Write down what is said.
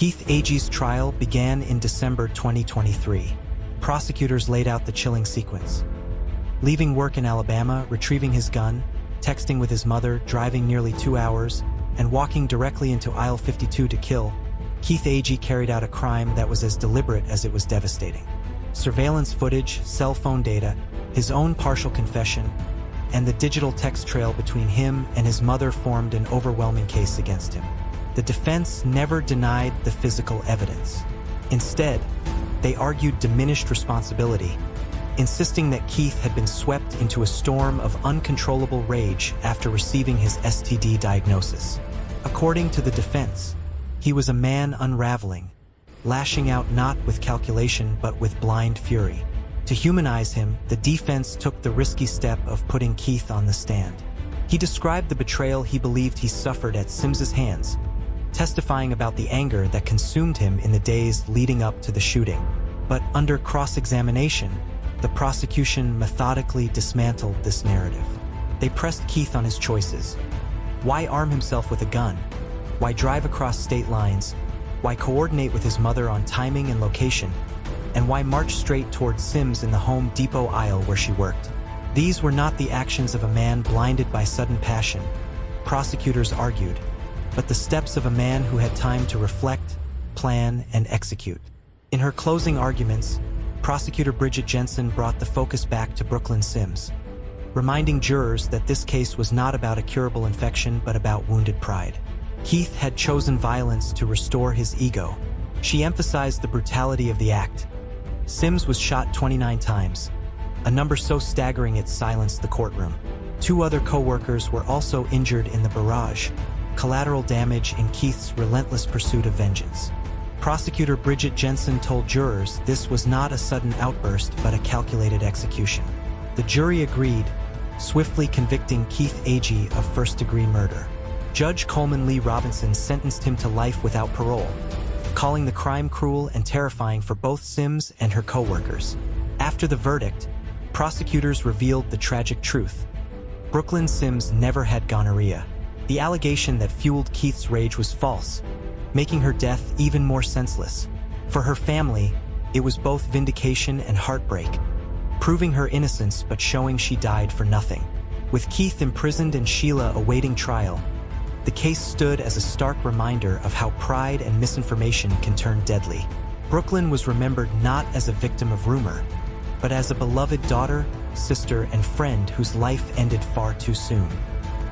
Keith Agee's trial began in December 2023. Prosecutors laid out the chilling sequence. Leaving work in Alabama, retrieving his gun, texting with his mother, driving nearly 2 hours, and walking directly into aisle 52 to kill, Keith Agee carried out a crime that was as deliberate as it was devastating. Surveillance footage, cell phone data, his own partial confession, and the digital text trail between him and his mother formed an overwhelming case against him. The defense never denied the physical evidence. Instead, they argued diminished responsibility, insisting that Keith had been swept into a storm of uncontrollable rage after receiving his STD diagnosis. According to the defense, he was a man unraveling, lashing out not with calculation but with blind fury. To humanize him, the defense took the risky step of putting Keith on the stand. He described the betrayal he believed he suffered at Sims's hands, testifying about the anger that consumed him in the days leading up to the shooting. But under cross-examination, the prosecution methodically dismantled this narrative. They pressed Keith on his choices. Why arm himself with a gun? Why drive across state lines? Why coordinate with his mother on timing and location? And why march straight toward Sims in the Home Depot aisle where she worked? These were not the actions of a man blinded by sudden passion, prosecutors argued, but the steps of a man who had time to reflect, plan, and execute. In her closing arguments, prosecutor Bridget Jensen brought the focus back to Brooklyn Sims, reminding jurors that this case was not about a curable infection but about wounded pride. Keith had chosen violence to restore his ego. She emphasized the brutality of the act. Sims was shot 29 times, a number so staggering it silenced the courtroom. 2 other co-workers were also injured in the barrage, collateral damage in Keith's relentless pursuit of vengeance. Prosecutor Bridget Jensen told jurors this was not a sudden outburst but a calculated execution. The jury agreed, swiftly convicting Keith Agee of first-degree murder. Judge Coleman Lee Robinson sentenced him to life without parole, calling the crime cruel and terrifying for both Sims and her co-workers. After the verdict, prosecutors revealed the tragic truth. Brooklyn Sims never had gonorrhea. The allegation that fueled Keith's rage was false, making her death even more senseless. For her family, it was both vindication and heartbreak, proving her innocence but showing she died for nothing. With Keith imprisoned and Sheila awaiting trial, the case stood as a stark reminder of how pride and misinformation can turn deadly. Brooklyn was remembered not as a victim of rumor, but as a beloved daughter, sister, and friend whose life ended far too soon.